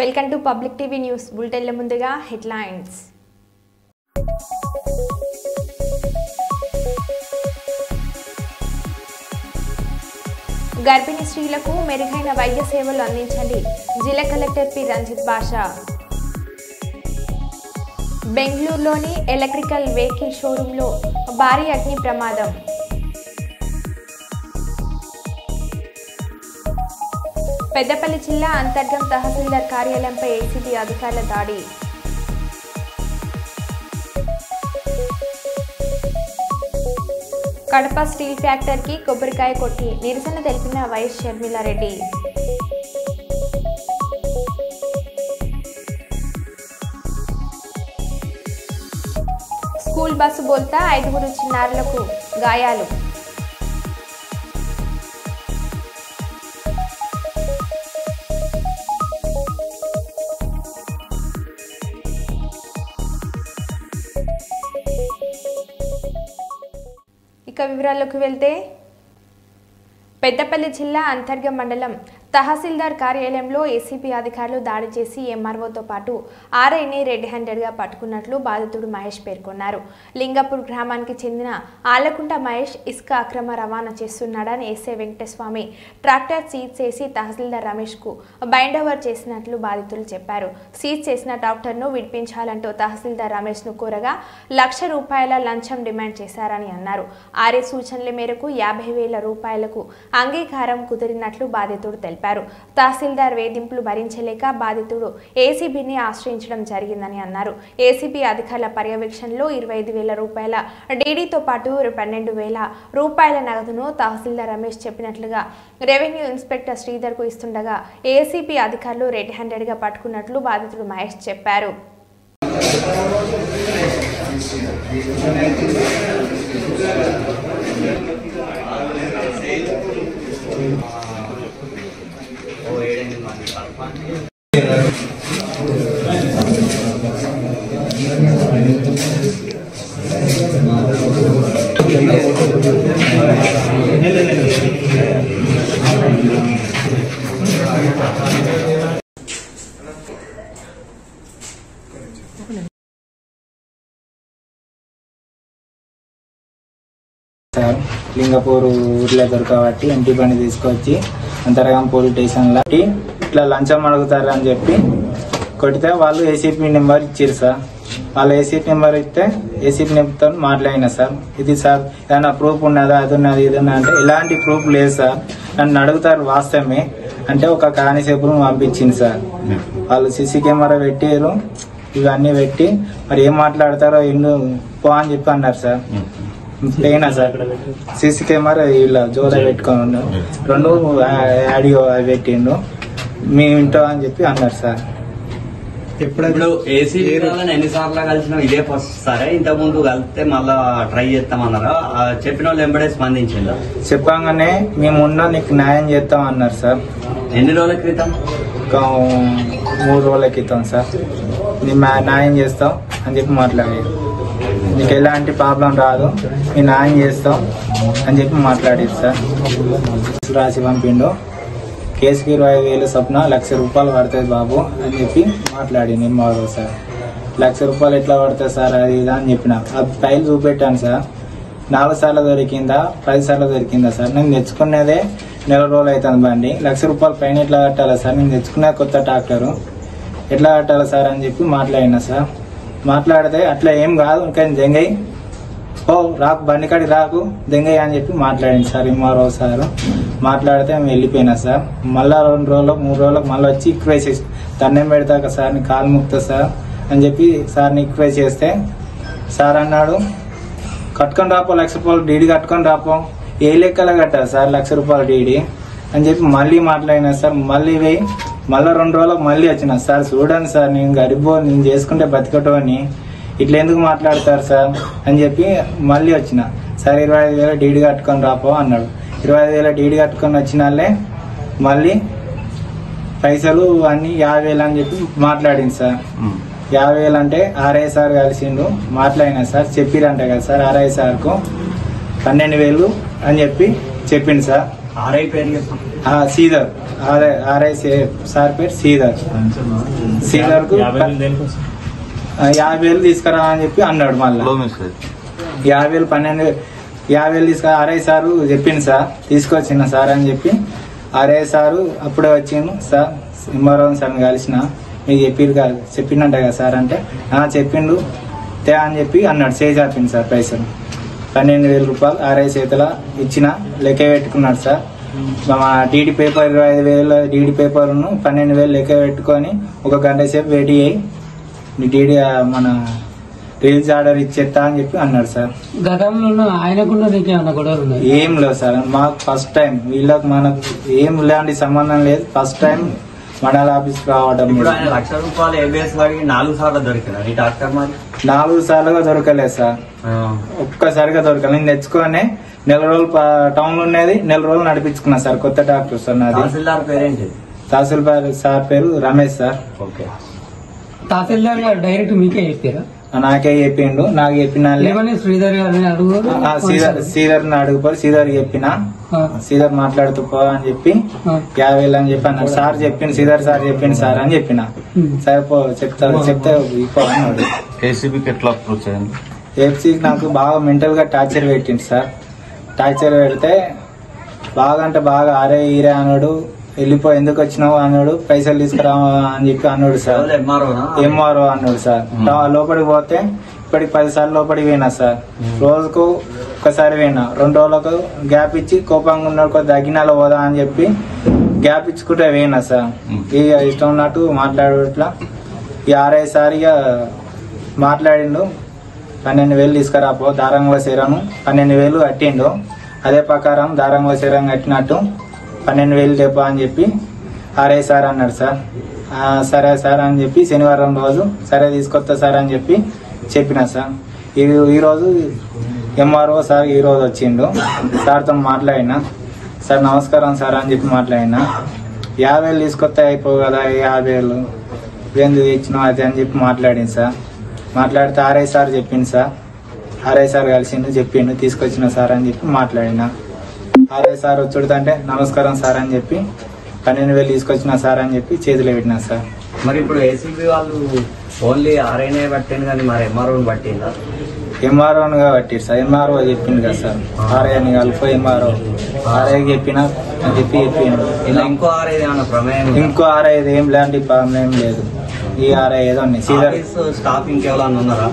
Welcome to public TV news బులెటిన్ల ముందుగా headlines. గర్భిణీ స్త్రీలకు మెరుగైన వైద్య సేవలు అందించండి జిల్లా కలెక్టర్ పి రంజిత్ బాషా. బెంగళూరులోని ఎలక్ట్రికల్ వెహికల్ షోరూంలో భారీ అగ్ని ప్రమాదం. పెద్దపల్లి జిల్లా అంతర్గం తహసీల్దార్ కార్యాలయంపై ఏసీబీ అధికారుల దాడి. కడప స్టీల్ ఫ్యాక్టరీకి కొబ్బరికాయ కొట్టి నిరసన తెలిపిన వైఎస్ షర్మిలారెడ్డి. స్కూల్ బస్సు బోల్తా 5 చిన్నారులకు గాయాలు. ఇక వివరాల్లోకి వెళ్తే పెద్దపల్లి జిల్లా అంతర్గం మండలం తహసీల్దార్ కార్యాలయంలో ఏసీబీ అధికారులు దాడి చేసి ఎంఆర్ఓతో పాటు ఆర్ఐని రెడ్ హ్యాండెడ్గా పట్టుకున్నట్లు బాధితుడు మహేష్ పేర్కొన్నారు. లింగపూర్ గ్రామానికి చెందిన ఆలకుంట మహేష్ ఇసుక అక్రమ రవాణా చేస్తున్నాడని ఎస్ఐ వెంకటస్వామి ట్రాక్టర్ సీజ్ చేసి తహసీల్దార్ రమేష్కు బైండ్ ఓవర్ చేసినట్లు బాధితులు చెప్పారు. సీజ్ చేసిన ట్రాక్టర్ను విడిపించాలంటూ తహసీల్దార్ రమేష్ను కోరగా ₹1,00,000 లంచం డిమాండ్ చేశారని అన్నారు. ఆర్ఐ సూచనల మేరకు ₹50,000 అంగీకారం కుదిరినట్లు బాధితుడు తెలిపారు. తహసీల్దార్ వేధింపులు భరించలేక బాధితుడు ఏసీబీని ఆశ్రయించడం జరిగిందని అన్నారు. ఏసీబీ అధికారుల పర్యవేక్షణలో ₹25,000 డీడీతో పాటు ₹12,000 నగదును తహసీల్దార్ రమేష్ చెప్పినట్లుగా రెవెన్యూ ఇన్స్పెక్టర్ శ్రీధర్కు ఇస్తుండగా ఏసీబీ అధికారులు రెడ్ హ్యాండెడ్గా పట్టుకున్నట్లు బాధితుడు మహేష్ చెప్పారు. లింగపూర్ ఊర్లో దొరకబట్టి ఇంటి బండి తీసుకొచ్చి అంతర్గం పోలీస్ స్టేషన్లో ఇట్లా లంచం అడుగుతారని చెప్పి కొడితే వాళ్ళు ఏసీపీ నెంబర్ ఇచ్చారు సార్. వాళ్ళు ఏసీపీ నెంబర్ ఇస్తే ఏసీపీ నెంబర్తో మాట్లాడినా సార్. ఇది సార్ ఏదైనా ప్రూఫ్ ఉన్నదా, అది ఉన్నది ఇది ఉన్నది అంటే ఎలాంటి ప్రూఫ్ లేదు సార్. నన్ను అడుగుతారు వాస్తవమే అంటే ఒక కానిసేపును పంపించింది సార్. వాళ్ళు సీసీ కెమెరా పెట్టారు, ఇవన్నీ పెట్టి మరి ఏం మాట్లాడతారో ఇల్లు పో అని చెప్పి అన్నారు సార్. పోయినా సార్ సీసీ కెమెరా ఇలా జోలో పెట్టుకొని 2 ఆడియో పెట్టిండు మీ ఇంటో అని చెప్పి అన్నారు సార్. ఇప్పుడు ఏసీబీ ఎన్నిసార్లు కలిసినా ఇదే ఫస్ట్ సరే, ఇంతకు ముందు కలిస్తే మళ్ళా ట్రై చేస్తామన్నారా? చెప్పిన వాళ్ళు ఎంబడే స్పందించిందా? చెప్పగానే మేమున్నా నీకు న్యాయం చేస్తాం అన్నారు సార్. ఎన్ని రోజుల క్రితం? 3 రోజుల క్రితం సార్. నీ న్యాయం చేస్తాం అని చెప్పి మాట్లాడారు. నీకు ఎలాంటి ప్రాబ్లం రాదు, నీ న్యాయం చేస్తాం అని చెప్పి మాట్లాడారు సార్. రాసి పంపిండు. కేసుకి 25,000 చొప్పున ₹1,00,000 పడుతుంది బాబు అని చెప్పి మాట్లాడి నిమ్మవారు సార్. ₹1,00,000 ఎట్లా పడుతుంది సార్ అది ఇదా అని చెప్పిన. ఆ ఫైల్ చూపెట్టాను సార్. 4 సార్లు దొరికిందా 10 సార్లు దొరికిందా సార్? నేను తెచ్చుకునేదే 1 రోజులు అవుతుంది బండి. ₹1,00,000 పైన ఎట్లా కట్టాలా సార్? నేను తెచ్చుకునే కొత్త ట్రాక్టరు ఎట్లా కట్టాలా సార్ అని చెప్పి మాట్లాడినా సార్. మాట్లాడితే అట్లా ఏం కాదు ఇంకా దెంగయ్య రాకు బండి కాడికి రాకు దెంగయ్య అని చెప్పి మాట్లాడింది సార్. ఎంఆర్ఓ సార్ మాట్లాడితే మేము వెళ్ళిపోయినా సార్. మళ్ళా 2 రోజులకు 3 రోజులకు మళ్ళీ వచ్చి రిక్వెస్ట్ చేసి దండం పెడతాక సార్ నీ కాలు ముక్తా సార్ అని చెప్పి సార్ని రిక్వెస్ట్ చేస్తే సార్ అన్నాడు కట్టుకొని రాపో ₹1,00,000 డీడీ కట్టుకొని రాపో. ఏ లెక్కలో కట్టాలి సార్ ₹1,00,000 డీడీ అని చెప్పి మళ్ళీ మాట్లాడినా సార్. మళ్ళీ పోయి మళ్ళీ 2 రోజులకు మళ్ళీ వచ్చిన సార్. చూడండి సార్ నేను గరిబో నేను చేసుకుంటే బతికటో అని ఇట్లా ఎందుకు మాట్లాడతారు సార్ అని చెప్పి మళ్ళీ వచ్చిన సార్. 25,000 డీడీ కట్టుకొని రాపో అన్నాడు. 25,000 డీడీ కట్టుకొని వచ్చినాలే మళ్ళీ పైసలు అన్ని 50,000 అని చెప్పి మాట్లాడింది సార్. 50,000 అంటే ఆర్ఐ సార్ కలిసిండు మాట్లాడినా సార్. చెప్పిరంట కదా సార్ ఆర్ఐ సార్కు 12,000 అని చెప్పి చెప్పిండు సార్. ఆర్ఐ పేరు శ్రీధర్ ఆర్ఐ సార్ పేరు శ్రీధర్. శ్రీధర్కు 50,000 తీసుకురా అని చెప్పి అన్నాడు. మళ్ళీ 50,000 50,000 తీసుకురా ఆర్ఐ సారు చెప్పింది సార్, తీసుకొచ్చిన సార్ అని చెప్పి ఆర్ఐ సారు అప్పుడే వచ్చిండు. సార్ సింహారావు సార్ని కలిసిన, మీకు చెప్పినట్ట కదా సార్ అంటే చెప్పిండు తే అని చెప్పి అన్నాడు. చేపింది సార్ పైసలు 12,000 రూపాయలు ఆర్ఐ చేతిలో ఇచ్చిన లెక్క పెట్టుకున్నాడు సార్. మా డీడీ పేపర్ 25,000 డీడీ పేపర్ను 12,000 లెక్క పెట్టుకొని 1 గంట సేపు వెయిట్ అయ్యి డీడీ మన రిలీజ్ ఆర్డర్ ఇచ్చేస్తా అని చెప్పి అన్నాడు సార్. గతంలో ఆయనకుండా ఏం లేదు సార్, మాకు ఫస్ట్ టైం, వీళ్ళకి మనకు ఏం ఇలాంటి సంబంధం లేదు. ఫస్ట్ టైం మండల ఆఫీస్ రావడం. 1,00,000 రూపాయలు ఏబిఎస్ వాడికి 4 సార్లు దొరికినారు ఈ డాక్టర్. మరి 4 సార్లుగా దొరకలేదు సార్, ఒక్కసారిగా దొరకలేదు. నేను తెచ్చుకొని 4 రోజులు టౌన్ లో ఉన్నది, 4 రోజులు నడిపించుకున్నా సార్. కొత్త డాక్టర్ సార్. నాది తహసీల్దార్ పేరేంటి? తహసీల్దార్ సార్ పేరు రమేష్ సార్. ఓకే. తహసీల్దార్ గారు డైరెక్ట్ మీకే చెప్పారా? నాకే చెప్పిండు. నాకు చెప్పిన శ్రీధర్ గారిని అడుగు, శ్రీధర్ని అడుగుపోయి శ్రీధర్ చెప్పిన, శ్రీధర్ మాట్లాడుతూ పో అని చెప్పి 50,000 అని చెప్పి అన్నాడు. సార్ చెప్పింది, శ్రీధర్ సార్ చెప్పింది సార్ అని చెప్పిన. సరే పో చెప్తే అన్నాడు. ఏసీబీకి ఎట్లా అప్రోచ్ అయ్యింది? ఏసీకి నాకు బాగా మెంటల్ గా టార్చర్ పెట్టింది సార్. టార్చర్ పెడితే బాగా అంటే బాగా ఆరే ఈరే అన్నాడు. వెళ్ళిపో, ఎందుకు వచ్చినావు అన్నాడు. పైసలు తీసుకురా అని చెప్పి అన్నాడు సార్. ఎంఆర్ఓ అన్నాడు సార్. లోపలికి పోతే ఇప్పటికి 10 సార్లు లోపలికి పోయినా సార్. రోజుకు ఒకసారి పోయినా. 2 రోజులకు గ్యాప్ ఇచ్చి కోపంగా ఉన్నాడు, దగ్గినాలో పోదా అని చెప్పి గ్యాప్ ఇచ్చుకుంటే పోయినా సార్. ఇక ఇష్టం ఉన్నట్టు మాట్లాడు. ఇట్లా ఈ ఆర్ఐ సార్ ఇక మాట్లాడిండు. 12,000 తీసుకురాపో, దారంగా చేరాను 12,000 కట్టిండు. అదే ప్రకారం దారంగా చేరం కట్టినట్టు 12,000 చెప్పా అని చెప్పి ఆర్ఐ సార్ అన్నాడు సార్. సరే సార్ అని చెప్పి శనివారం రోజు సరే తీసుకొస్తా సార్ అని చెప్పి చెప్పిన సార్. ఈరోజు ఎంఆర్ఓ సార్ ఈరోజు వచ్చిండు. సార్తో మాట్లాడినా. సార్ నమస్కారం సార్ అని చెప్పి మాట్లాడినా. 50,000 తీసుకొస్తే అయిపో కదా, 50,000 ఎందుకు ఇచ్చినావు అది అని చెప్పి మాట్లాడింది సార్. మాట్లాడితే ఆర్ఐ సార్ చెప్పింది సార్. ఆర్ఐ సార్ కలిసిండు, చెప్పిండు తీసుకొచ్చిన సార్ అని చెప్పి మాట్లాడినా. ఆర్ఐ సార్ వచ్చుడుతంటే నమస్కారం సార్ అని చెప్పి 12,000 తీసుకొచ్చిన సార్ అని చెప్పి చేతిలో పెట్టినా సార్. మరి ఇప్పుడు ఏసీబీ వాళ్ళు ఓన్లీ ఆర్ఐనే పట్టింది కానీ మరి ఎంఆర్ఓని పట్టిందా? ఎంఆర్ఓగా పట్టిరు సార్. ఎంఆర్ఓ చెప్పింది కదా సార్. ఆర్ఐ అని కలిపి ఎంఆర్ఓ ఆర్ఐ చెప్పిన అని చెప్పి చెప్పిండు. ఇలా ఇంకో ఆర్ఐ ఏమన్నా ప్రమేయం? ఇంకో ఆర్ఐ ఏం లాంటి ప్రమేయం లేదు. ఈ ఆర్ఐ ఏదో స్టాఫ్ ఇంకెవరన్నా ఉన్నారా?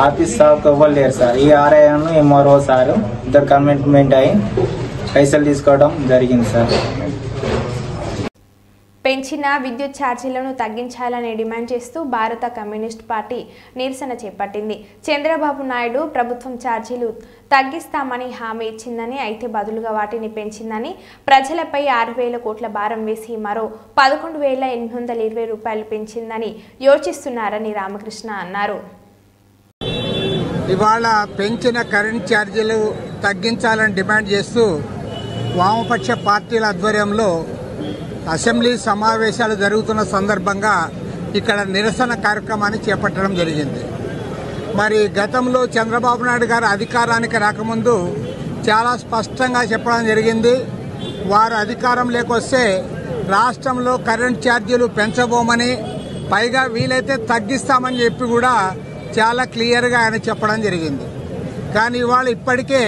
ఆఫీస్ స్టాఫ్ ఎవ్వరు లేరు సార్. ఈ ఆర్ఐ ఎంఆర్ఓ సార్ ఇద్దరు కమిట్మెంట్ అయ్యి పైసలు తీసుకోవడం జరిగింది సార్. పెంచిన విద్యుత్ ఛార్జీలను తగ్గించాలని డిమాండ్ చేస్తూ భారత కమ్యూనిస్ట్ పార్టీ నిరసన చేపట్టింది. చంద్రబాబు నాయుడు ప్రభుత్వం ఛార్జీలు తగ్గిస్తామని హామీ ఇచ్చిందని, అయితే బదులుగా వాటిని పెంచిందని, ప్రజలపై 6,000 కోట్ల భారం వేసి మరో 11,820 రూపాయలు పెంచిందని యోచిస్తున్నారని రామకృష్ణ అన్నారు. ఇవాళ పెంచిన కరెంట్ ఛార్జీలు తగ్గించాలని డిమాండ్ చేస్తూ వామపక్ష పార్టీల ఆధ్వర్యంలో అసెంబ్లీ సమావేశాలు జరుగుతున్న సందర్భంగా ఇక్కడ నిరసన కార్యక్రమాన్ని చేపట్టడం జరిగింది. మరి గతంలో చంద్రబాబు నాయుడు గారు అధికారానికి రాకముందు చాలా స్పష్టంగా చెప్పడం జరిగింది. వారు అధికారంలోకి వస్తే రాష్ట్రంలో కరెంట్ ఛార్జీలు పెంచబోమని, పైగా వీలైతే తగ్గిస్తామని చెప్పి కూడా చాలా క్లియర్గా ఆయన చెప్పడం జరిగింది. కానీ ఇవాళ ఇప్పటికే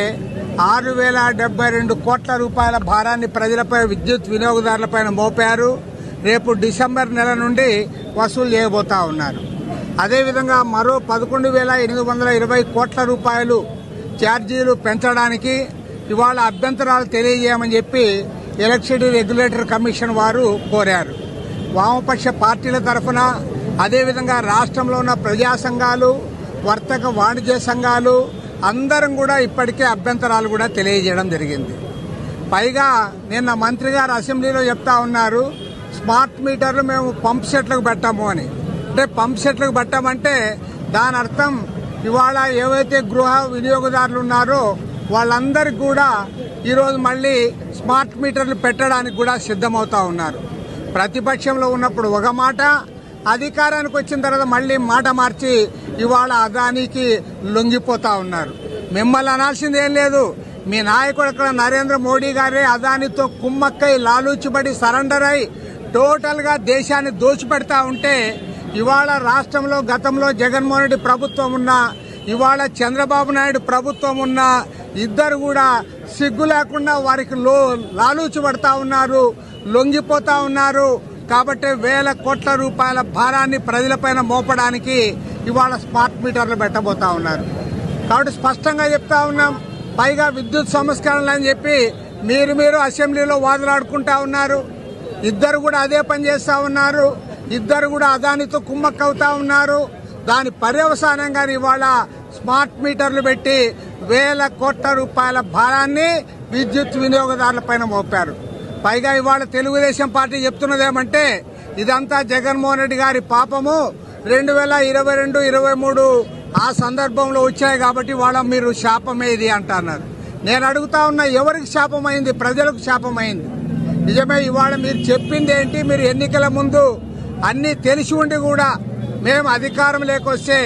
6,072 కోట్ల రూపాయల భారాన్ని ప్రజలపై, విద్యుత్ వినియోగదారులపైన మోపారు. రేపు డిసెంబర్ నెల నుండి వసూలు చేయబోతా ఉన్నారు. అదేవిధంగా మరో 11,820 కోట్ల రూపాయలు ఛార్జీలు పెంచడానికి ఇవాళ అభ్యంతరాలు తెలియజేయమని చెప్పి ఎలక్ట్రిసిటీ రెగ్యులేటరీ కమిషన్ వారు కోరారు. వామపక్ష పార్టీల తరఫున, అదేవిధంగా రాష్ట్రంలో ఉన్న ప్రజా సంఘాలు, వర్తక వాణిజ్య సంఘాలు అందరం కూడా ఇప్పటికే అభ్యంతరాలు కూడా తెలియజేయడం జరిగింది. పైగా నిన్న మంత్రి గారు అసెంబ్లీలో చెప్తా ఉన్నారు, స్మార్ట్ మీటర్లు మేము పంప్ సెట్లకు పెట్టాము అని. అంటే పంప్ సెట్లకు పెట్టామంటే దాని అర్థం ఇవాళ ఏవైతే గృహ వినియోగదారులు ఉన్నారో వాళ్ళందరికీ కూడా ఈరోజు మళ్ళీ స్మార్ట్ మీటర్లు పెట్టడానికి కూడా సిద్ధమవుతా ఉన్నారు. ప్రతిపక్షంలో ఉన్నప్పుడు ఒక మాట, అధికారానికి వచ్చిన తర్వాత మళ్ళీ మాట మార్చి ఇవాళ అదానికి లొంగిపోతా ఉన్నారు. మిమ్మల్ని అనాల్సింది ఏం లేదు. మీ నాయకుడు అక్కడ నరేంద్ర మోడీ గారే అదానితో కుమ్మక్కై లాలూచిబడి సరెండర్ అయి టోటల్గా దేశాన్ని దోచిపెడతా ఉంటే ఇవాళ రాష్ట్రంలో గతంలో జగన్మోహన్ రెడ్డి ప్రభుత్వం ఉన్నా ఇవాళ చంద్రబాబు నాయుడు ప్రభుత్వం ఉన్నా ఇద్దరు కూడా సిగ్గు లేకుండా వారికి లాలూచిపడతా ఉన్నారు, లొంగిపోతా ఉన్నారు. కాబట్టి వేల కోట్ల రూపాయల భారాన్ని ప్రజలపైన మోపడానికి ఇవాళ స్మార్ట్ మీటర్లు పెట్టబోతా ఉన్నారు. కాబట్టి స్పష్టంగా చెప్తా ఉన్నాం. పైగా విద్యుత్ సంస్కరణలు అని చెప్పి మీరు అసెంబ్లీలో వాదులాడుకుంటా ఉన్నారు. ఇద్దరు కూడా అదే పని చేస్తా ఉన్నారు. ఇద్దరు కూడా అదానితో కుమ్మక్కవుతా ఉన్నారు. దాని పర్యవసానంగా ఇవాళ స్మార్ట్ మీటర్లు పెట్టి వేల కోట్ల రూపాయల భారాన్ని విద్యుత్ వినియోగదారులపైన మోపారు. పైగా ఇవాళ తెలుగుదేశం పార్టీ చెప్తున్నదేమంటే ఇదంతా జగన్మోహన్ రెడ్డి గారి పాపము, 2022-23 ఆ సందర్భంలో వచ్చాయి కాబట్టి వాళ్ళ మీరు శాపమే ఇది అంటున్నారు. నేను అడుగుతా ఉన్నా, ఎవరికి శాపమైంది? ప్రజలకు శాపమైంది. నిజమే, ఇవాళ మీరు చెప్పింది ఏంటి? మీరు ఎన్నికల ముందు అన్ని తెలిసి ఉండి కూడా మేము అధికారం లేకొస్తే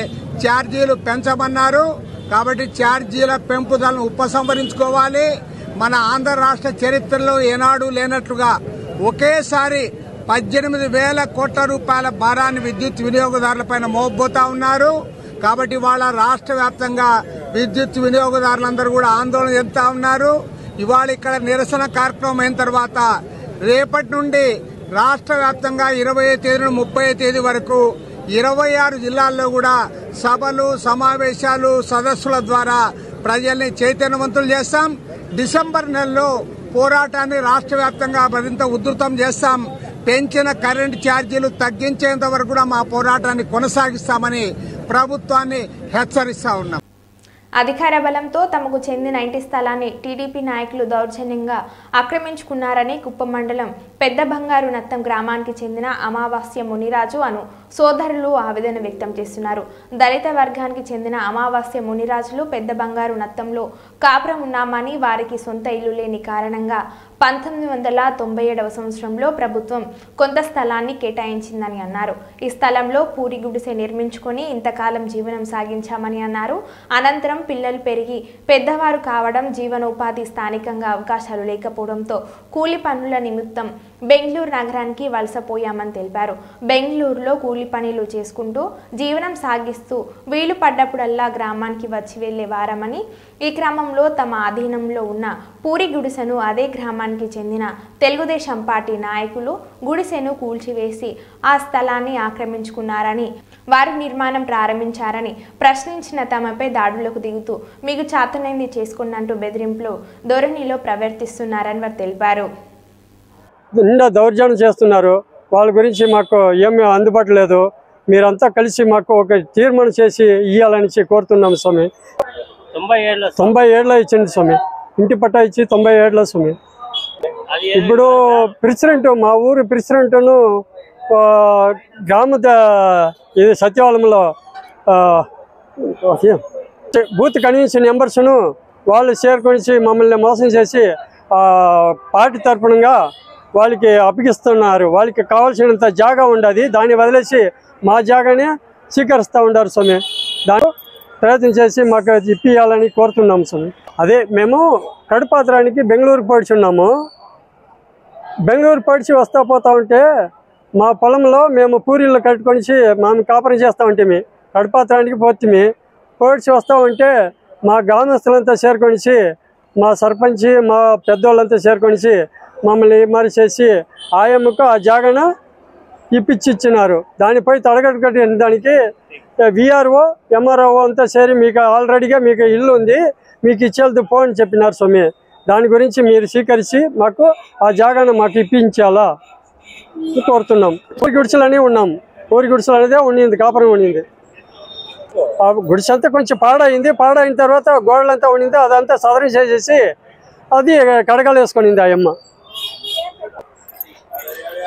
ఛార్జీలు పెంచమన్నారు. కాబట్టి ఛార్జీల పెంపుదలను ఉపసంహరించుకోవాలి. మన ఆంధ్ర రాష్ట్ర చరిత్రలో ఏనాడు లేనట్లుగా ఒకేసారి 18,000 కోట్ల రూపాయల భారాన్ని విద్యుత్ వినియోగదారులపైన మోపబోతా ఉన్నారు. కాబట్టి వాళ్ళ రాష్ట్ర వ్యాప్తంగా విద్యుత్ వినియోగదారులందరూ కూడా ఆందోళన చెందుతా ఉన్నారు. ఇవాళ ఇక్కడ నిరసన కార్యక్రమం అయిన తర్వాత రేపటి నుండి రాష్ట్ర వ్యాప్తంగా 20వ తేదీ నుండి 30వ తేదీ వరకు 26 జిల్లాల్లో కూడా సభలు, సమావేశాలు, సదస్సుల ద్వారా ప్రజల్ని చైతన్యవంతులు చేస్తాం. డిసెంబర్ నెలలో పోరాటాన్ని రాష్ట్ర వ్యాప్తంగా మరింత ఉధృతం చేస్తాం. పెంచిన కరెంటు ఛార్జీలు తగ్గించేంత వరకు కూడా మా పోరాటాన్ని కొనసాగిస్తామని ప్రభుత్వాన్ని హెచ్చరిస్తా ఉన్నాం. అధికార బలంతో తమకు చెందిన ఇంటి స్థలాన్ని టీడీపీ నాయకులు దౌర్జన్యంగా ఆక్రమించుకున్నారని కుప్పం మండలం పెద్ద బంగారు నత్తం గ్రామానికి చెందిన అమావాస్య మునిరాజు అను సోదరులు ఆవేదన వ్యక్తం చేస్తున్నారు. దళిత వర్గానికి చెందిన అమావాస్య మునిరాజులు పెద్ద బంగారు నత్తంలో కాపురం ఉన్నామని, వారికి సొంత ఇల్లు లేని కారణంగా 1997వ సంవత్సరంలో ప్రభుత్వం కొంత స్థలాన్ని కేటాయించిందని అన్నారు. ఈ స్థలంలో పూరి గుడిసె నిర్మించుకొని ఇంతకాలం జీవనం సాగించామని అన్నారు. అనంతరం పిల్లలు పెరిగి పెద్దవారు కావడం, జీవనోపాధి స్థానికంగా అవకాశాలు లేకపోవడంతో కూలి పనుల నిమిత్తం బెంగళూరు నగరానికి వలసపోయామని తెలిపారు. బెంగళూరులో కూలి పనులు చేసుకుంటూ జీవనం సాగిస్తూ వీలు పడ్డప్పుడల్లా గ్రామానికి వచ్చి వెళ్లే వారమని, ఈ క్రమంలో తమ ఆధీనంలో ఉన్న పూరి గుడిసెను అదే గ్రామానికి చెందిన తెలుగుదేశం పార్టీ నాయకులు గుడిసెను కూల్చివేసి ఆ స్థలాన్ని ఆక్రమించుకున్నారని, వారు నిర్మాణం ప్రారంభించారని ప్రశ్నించిన తమపై దాడులకు దిగుతూ మీకు చాతనైంది చేసుకున్నట్టు బెదిరింపులు ధోరణిలో ప్రవర్తిస్తున్నారని వారు తెలిపారు. నిండా దౌర్జన్యం చేస్తున్నారు. వాళ్ళ గురించి మాకు ఏమీ అందుబాటు లేదు. మీరంతా కలిసి మాకు ఒక తీర్మానం చేసి ఇవ్వాలని కోరుతున్నాము స్వామి. 97లో ఇచ్చింది స్వామి. ఇంటి పట్టా ఇచ్చి 97లో స్వామి. ఇప్పుడు ప్రెసిడెంట్, మా ఊరు ప్రెసిడెంట్ను గ్రామ ఇది సచివాలయంలో బూత్ కన్వెన్షన్ మెంబర్స్ను వాళ్ళు చేరుకొని మమ్మల్ని మోసం చేసి పార్టీ తరఫునగా వాళ్ళకి అప్పగిస్తున్నారు. వాళ్ళకి కావాల్సినంత జాగా ఉండదు, దాన్ని వదిలేసి మా జాగానే స్వీకరిస్తూ ఉంటారు స్వామి. దాన్ని ప్రయత్నం చేసి మాకు ఇప్పియాలని కోరుతున్నాము స్వామి. అదే మేము కడుపాత్రానికి బెంగళూరు పడిచున్నాము. బెంగళూరు పడిచి వస్తా పోతా ఉంటే మా పొలంలో మేము పూరీలు కట్టుకొని మేము కాపురం చేస్తూ ఉంటే కడుపాత్రానికి పోడ్చి వస్తూ ఉంటే మా గ్రామస్తులంతా చేరుకొని, మా సర్పంచ్, మా పెద్దోళ్ళంతా చేరుకొని మమ్మల్ని మరి చేసి ఆయమ్మకు ఆ జాగాను ఇప్పించిచ్చినారు. దానిపై తడగట్టు కట్టిన దానికి విఆర్ఓ, ఎంఆర్ఓ అంతా చేరి మీకు ఆల్రెడీగా మీకు ఇల్లు ఉంది, మీకు ఇచ్చేది పో అని చెప్పినారు స్వామి. దాని గురించి మీరు స్వీకరించి మాకు ఆ జాగాను మాకు ఇప్పించాలా కోరుతున్నాం. ఊరి గుడిసెలనే ఉన్నాం. ఊరి గుడిసెలు అనేదే ఉండింది, కాపురం ఉండింది. ఆ గుడిసె అంతా కొంచెం పాడైన తర్వాత గోడలంతా ఉండింది, అదంతా సదరం చేసేసి అది కడగాలు వేసుకునింది ఆ అమ్మ.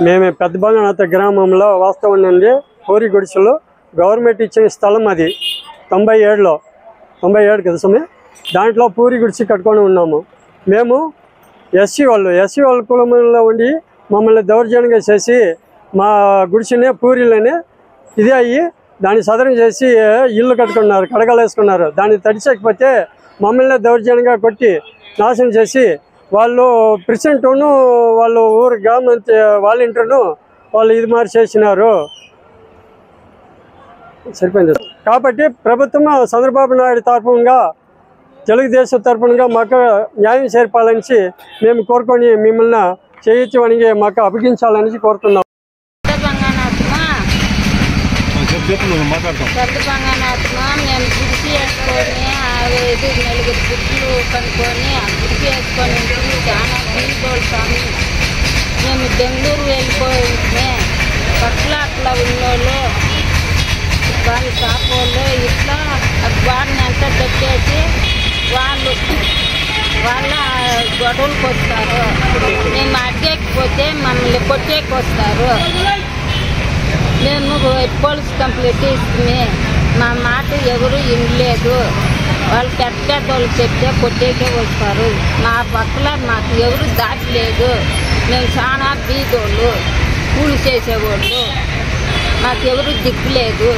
మేము పెద్ద బంగానాథ గ్రామంలో వాస్తవం ఉండండి. పూరి గుడిసెలు గవర్నమెంట్ ఇచ్చిన స్థలం అది 97 కదా స్వామి. దాంట్లో పూరి గుడిసె కట్టుకొని ఉన్నాము. మేము ఎస్సీ వాళ్ళ కులంలో ఉండి మమ్మల్ని దౌర్జన్యంగా చేసి మా గుడిసెనే పూరీలనే ఇదే అయ్యి దాన్ని సదరం చేసి ఇల్లు కట్టుకున్నారు, కడగలు వేసుకున్నారు. దాన్ని తడిచకపోతే మమ్మల్ని దౌర్జన్యంగా కొట్టి నాశనం చేసి వాళ్ళు ప్రెసిడెంట్ను వాళ్ళు ఊరు గ్రామ వాలంటీర్ను వాళ్ళు ఇది మారి చేసినారు. సరిపోయింది. కాబట్టి ప్రభుత్వం చంద్రబాబు నాయుడు తరఫునగా తెలుగుదేశం తరఫునగా మాకు న్యాయం చేర్పాలని మేము కోరుకొని మిమ్మల్ని చేయించమని మాకు అప్పగించాలని కోరుతున్నాం. మేము గుడికి వేసుకొని 5-9 గుడ్లు కనుక్కొని ఆ గుడికి వేసుకొని చాలా బీదోళ్ళు స్వామి. మేము బెంగళూరు వెళ్ళిపోయింటే అట్లా ఉన్నోళ్ళు వాళ్ళ షాపోళ్ళు ఇట్లా వాడిని అంతా పెట్టేసి వాళ్ళ గొడవలకు వస్తారు. మేము అడిగేకపోతే మమ్మల్ని కొట్టేకి వస్తారు. మేము పోలీస్ కంప్లైంట్ ఇస్తుంది. మా మాట ఎవరు వినలేదు. వాళ్ళు పెద్ద వాళ్ళకి చెప్తే కొట్టేకే వస్తారు. మా పక్కల మాకు ఎవరు దాటలేదు. మేము చాలా బీదోళ్ళు, కూలి చేసేవాళ్ళు, మాకెవరు దిక్కులేదు.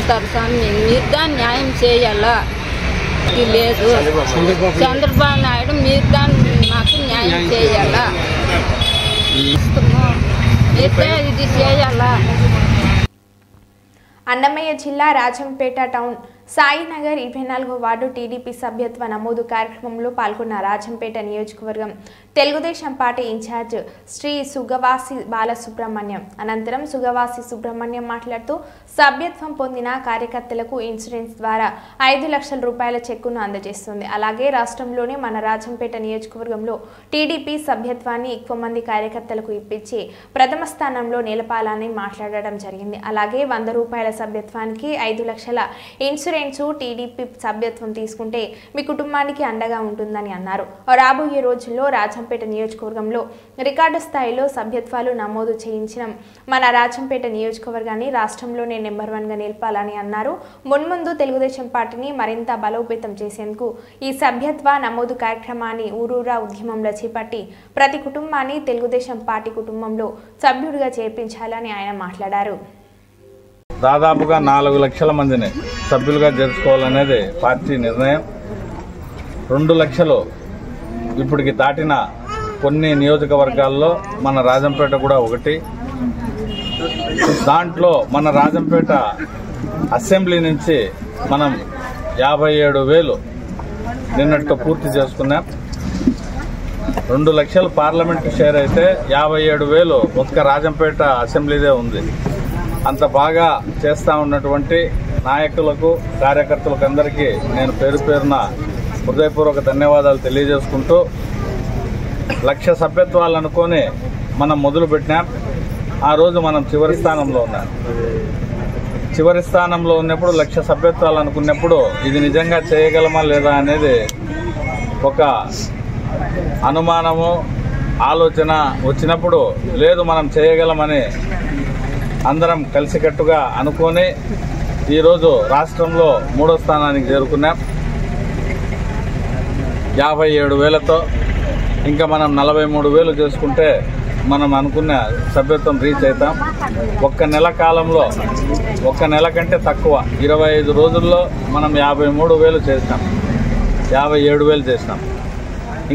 స్వామి మీరు దాన్ని న్యాయం చేయాలా? లేదు చంద్రబాబు నాయుడు మీరు దాన్ని మాకు న్యాయం చేయాలా? ఇది చేయాలా? అన్నమయ్య జిల్లా రాజంపేట టౌన్ సాయినగర్ 24వ వార్డు టీడీపీ సభ్యత్వ నమోదు కార్యక్రమంలో పాల్గొన్న రాజంపేట నియోజకవర్గం తెలుగుదేశం పార్టీ ఇన్ఛార్జ్ శ్రీ సుగవాసి బాలసుబ్రహ్మణ్యం. అనంతరం సుగవాసి సుబ్రహ్మణ్యం మాట్లాడుతూ సభ్యత్వం పొందిన కార్యకర్తలకు ఇన్సూరెన్స్ ద్వారా 5 లక్షల రూపాయల చెక్కును అందజేస్తుంది. అలాగే రాష్ట్రంలోనే మన రాజంపేట నియోజకవర్గంలో టీడీపీ సభ్యత్వాన్ని ఎక్కువ మంది కార్యకర్తలకు ఇప్పించి ప్రథమ స్థానంలో నిలపాలని మాట్లాడడం జరిగింది. అలాగే 100 రూపాయల సభ్యత్వానికి 5 లక్షల ఇన్సూరెన్స్ టీడీపీ సభ్యత్వం తీసుకుంటే మీ కుటుంబానికి అండగా ఉంటుందని అన్నారు. రాబోయే రోజుల్లో రాజంపేట నియోజకవర్గంలో రికార్డు స్థాయిలో సభ్యత్వాలు నమోదు చేయించిన మన రాజంపేట నియోజకవర్గాన్ని రాష్ట్రంలోనే నెంబర్ 1గా నిలపాలని అన్నారు. మున్ముందు తెలుగుదేశం పార్టీని మరింత బలోపేతం చేసేందుకు ఈ సభ్యత్వ నమోదు కార్యక్రమాన్ని ఊరూరా ఉద్యమంలో చేపట్టి ప్రతి కుటుంబాన్ని తెలుగుదేశం పార్టీ కుటుంబంలో సభ్యుడిగా చేర్పించాలని ఆయన మాట్లాడారు. దాదాపుగా 4 లక్షల మందిని సభ్యులుగా చేర్చుకోవాలనేది పార్టీ నిర్ణయం. 2 లక్షలు ఇప్పటికి దాటిన కొన్ని నియోజకవర్గాల్లో మన రాజంపేట కూడా ఒకటి. దాంట్లో మన రాజంపేట అసెంబ్లీ నుంచి మనం 57,000 నిన్నటితో పూర్తి చేసుకున్నాం. 2 లక్షలు పార్లమెంటు షేర్ అయితే 57,000 ఒక్క రాజంపేట అసెంబ్లీదే ఉంది. అంత బాగా చేస్తా ఉన్నటువంటి నాయకులకు కార్యకర్తలకు అందరికీ నేను పేరు పేరున హృదయపూర్వక ధన్యవాదాలు తెలియజేసుకుంటూ 1,00,000 సభ్యత్వాలు అనుకొని మనం మొదలు పెట్టినాం. ఆ రోజు మనం చివరి స్థానంలో ఉన్నాం. చివరి స్థానంలో ఉన్నప్పుడు 1,00,000 సభ్యత్వాలు అనుకున్నప్పుడు ఇది నిజంగా చేయగలమా లేదా అనేది ఒక అనుమానము ఆలోచన వచ్చినప్పుడు లేదు మనం చేయగలమని అందరం కలిసికట్టుగా అనుకొని ఈరోజు రాష్ట్రంలో 3వ స్థానానికి చేరుకున్నాం 57,000తో. ఇంకా మనం 43,000 చేసుకుంటే మనం అనుకున్న సభ్యత్వం రీచ్ అవుతాం. ఒక్క నెల కాలంలో, ఒక్క నెల కంటే తక్కువ 25 రోజుల్లో మనం 53,000 చేసినాం, 57,000 చేసినాం.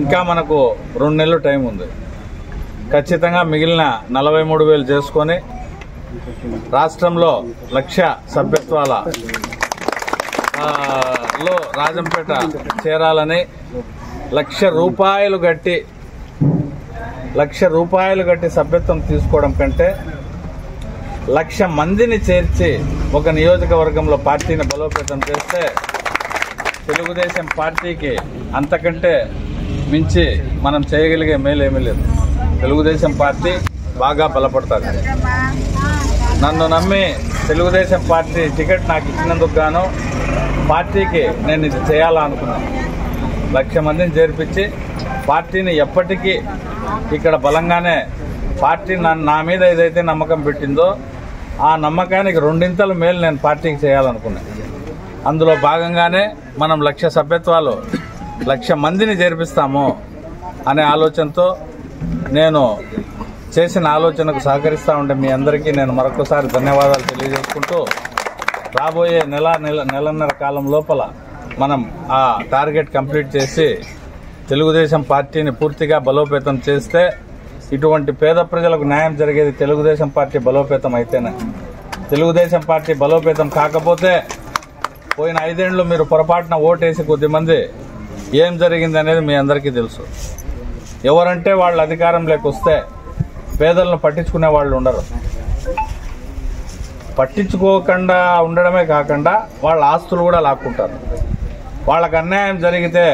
ఇంకా మనకు 2 నెలలు టైం ఉంది. ఖచ్చితంగా మిగిలిన 43,000 చేసుకొని రాష్ట్రంలో 1,00,000 సభ్యత్వాల లో రాజంపేట చేరాలని 1,00,000 రూపాయలు కట్టి సభ్యత్వం తీసుకోవడం కంటే 1,00,000 మందిని చేర్చి ఒక నియోజకవర్గంలో పార్టీని బలోపేతం చేస్తే తెలుగుదేశం పార్టీకి అంతకంటే మించి మనం చేయగలిగే మేలు ఏమీ లేదు. తెలుగుదేశం పార్టీ బాగా బలపడుతుంది. నన్ను నమ్మి తెలుగుదేశం పార్టీ టికెట్ నాకు ఇచ్చినందుకు గాను పార్టీకి నేను ఇది చేయాలనుకున్నాను. 1,00,000 మందిని చేర్పించి పార్టీని ఎప్పటికీ ఇక్కడ బలంగానే పార్టీ నా మీద ఏదైతే నమ్మకం పెట్టిందో ఆ నమ్మకానికి 2 మేలు నేను పార్టీకి చేయాలనుకున్నాను. అందులో భాగంగానే మనం 1,00,000 సభ్యత్వాలు 1,00,000 మందిని చేర్పిస్తాము అనే ఆలోచనతో నేను చేసిన ఆలోచనకు సహకరిస్తూ ఉంటే మీ అందరికీ నేను మరొకసారి ధన్యవాదాలు తెలియజేసుకుంటూ రాబోయే నెలన్నర కాలం లోపల మనం ఆ టార్గెట్ కంప్లీట్ చేసి తెలుగుదేశం పార్టీని పూర్తిగా బలోపేతం చేస్తే ఇటువంటి పేద ప్రజలకు న్యాయం జరిగేది తెలుగుదేశం పార్టీ బలోపేతం అయితేనే. తెలుగుదేశం పార్టీ బలోపేతం కాకపోతే పోయిన 5 ఏళ్లు మీరు పొరపాటున ఓటేసి కొద్దిమంది ఏం జరిగింది అనేది మీ అందరికీ తెలుసు. ఎవరంటే వాళ్ళు అధికారంలోకి వస్తే పేదలను పట్టించుకునే వాళ్ళు ఉండరు. పట్టించుకోకుండా ఉండడమే కాకుండా వాళ్ళ ఆస్తులు కూడా లాక్కుంటారు. వాళ్ళకు అన్యాయం జరిగితే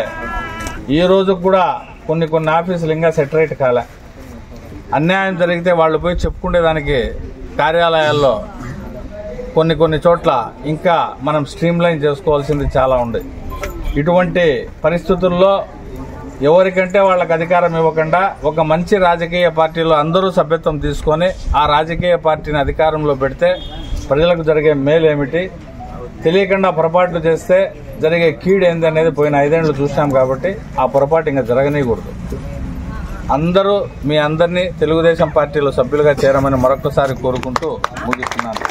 ఈ రోజు కూడా కొన్ని ఆఫీసులు ఇంకా సెటరేట్ కాలే. అన్యాయం జరిగితే వాళ్ళు పోయి చెప్పుకునేదానికి కార్యాలయాల్లో కొన్ని చోట్ల ఇంకా మనం స్ట్రీమ్లైన్ చేసుకోవాల్సింది చాలా ఉంది. ఇటువంటి పరిస్థితుల్లో ఎవరికంటే వాళ్ళకి అధికారం ఇవ్వకుండా ఒక మంచి రాజకీయ పార్టీలో అందరూ సభ్యత్వం తీసుకొని ఆ రాజకీయ పార్టీని అధికారంలో పెడితే ప్రజలకు జరిగే మేలు ఏమిటి, తెలియకుండా పొరపాట్లు చేస్తే జరిగే కీడు ఏంది అనేది పోయిన 5 ఏళ్లు చూసినాం. కాబట్టి ఆ పొరపాటు ఇంకా జరగనీయకూడదు. అందరూ మీ అందరినీ తెలుగుదేశం పార్టీలో సభ్యులుగా చేరమని మరొకసారి కోరుకుంటూ ముగిస్తున్నాను.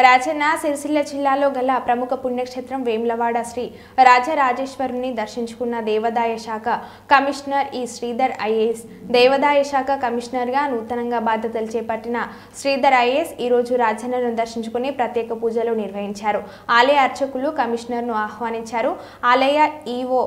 రాజన్న సిరిసిల్ల జిల్లాలో గల ప్రముఖ పుణ్యక్షేత్రం వేములవాడ శ్రీ రాజరాజేశ్వరుని దర్శించుకున్న దేవాదాయ శాఖ కమిషనర్ ఈ శ్రీధర్ ఐఏఎస్. దేవాదాయ శాఖ కమిషనర్గా నూతనంగా బాధ్యతలు చేపట్టిన శ్రీధర్ ఐఏఎస్ ఈరోజు రాజన్నను దర్శించుకుని ప్రత్యేక పూజలు నిర్వహించారు. ఆలయ అర్చకులు కమిషనర్ను ఆహ్వానించారు. ఆలయ ఈవో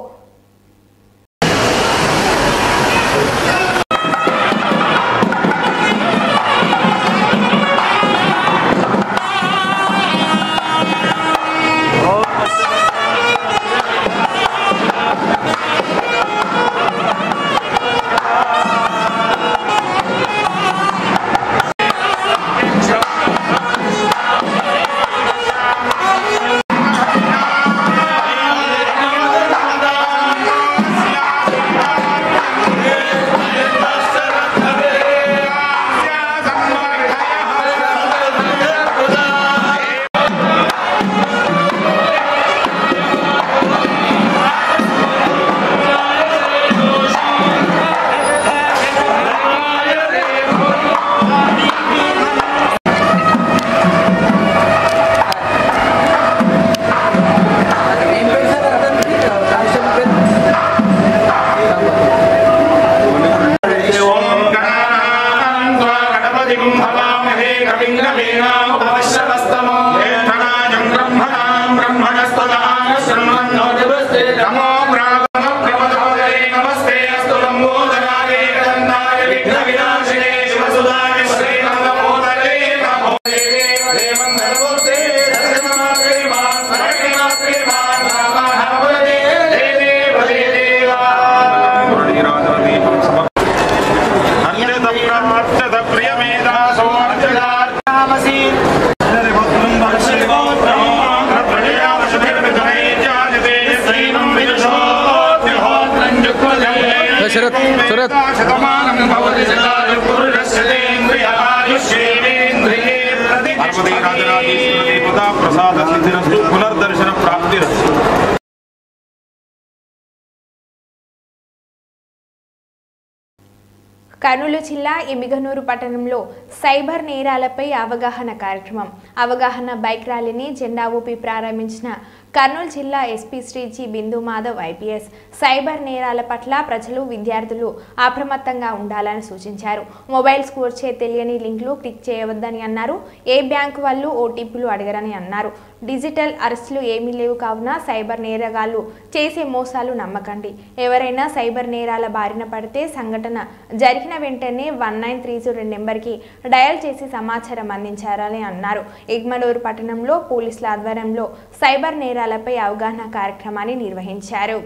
పునర్దర్శన ప్రాప్తి. కర్నూలు జిల్లా ఎమిగనూరు పట్టణంలో సైబర్ నేరాలపై అవగాహన కార్యక్రమం. అవగాహన బైక్ ర్యాలీని జెండా ఊపి ప్రారంభించిన కర్నూలు జిల్లా ఎస్పీ శ్రీ జి బిందు మాధవ్ ఐపీఎస్ సైబర్ నేరాల పట్ల ప్రజలు విద్యార్థులు అప్రమత్తంగా ఉండాలని సూచించారు. మొబైల్ స్కోర్ చే తెలియని లింకులు క్లిక్ చేయవద్దని అన్నారు. ఏ బ్యాంకు వాళ్ళు ఓటీపీలు అడగరని అన్నారు. డిజిటల్ అరెస్టులు ఏమీ లేవు కావున సైబర్ నేరగాళ్లు చేసే మోసాలు నమ్మకండి. ఎవరైనా సైబర్ నేరాల బారిన పడితే సంఘటన జరిగిన వెంటనే 1930 నెంబర్కి డయల్ చేసి సమాచారం అందించారని అన్నారు. ఎగ్మడూరు పట్టణంలో పోలీసుల ఆధ్వర్యంలో సైబర్ నేరాలపై అవగాహన కార్యక్రమాన్ని నిర్వహించారు.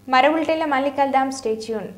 మరో బులెటిన్లో మళ్ళీ కలుద్దాం. Stay tune.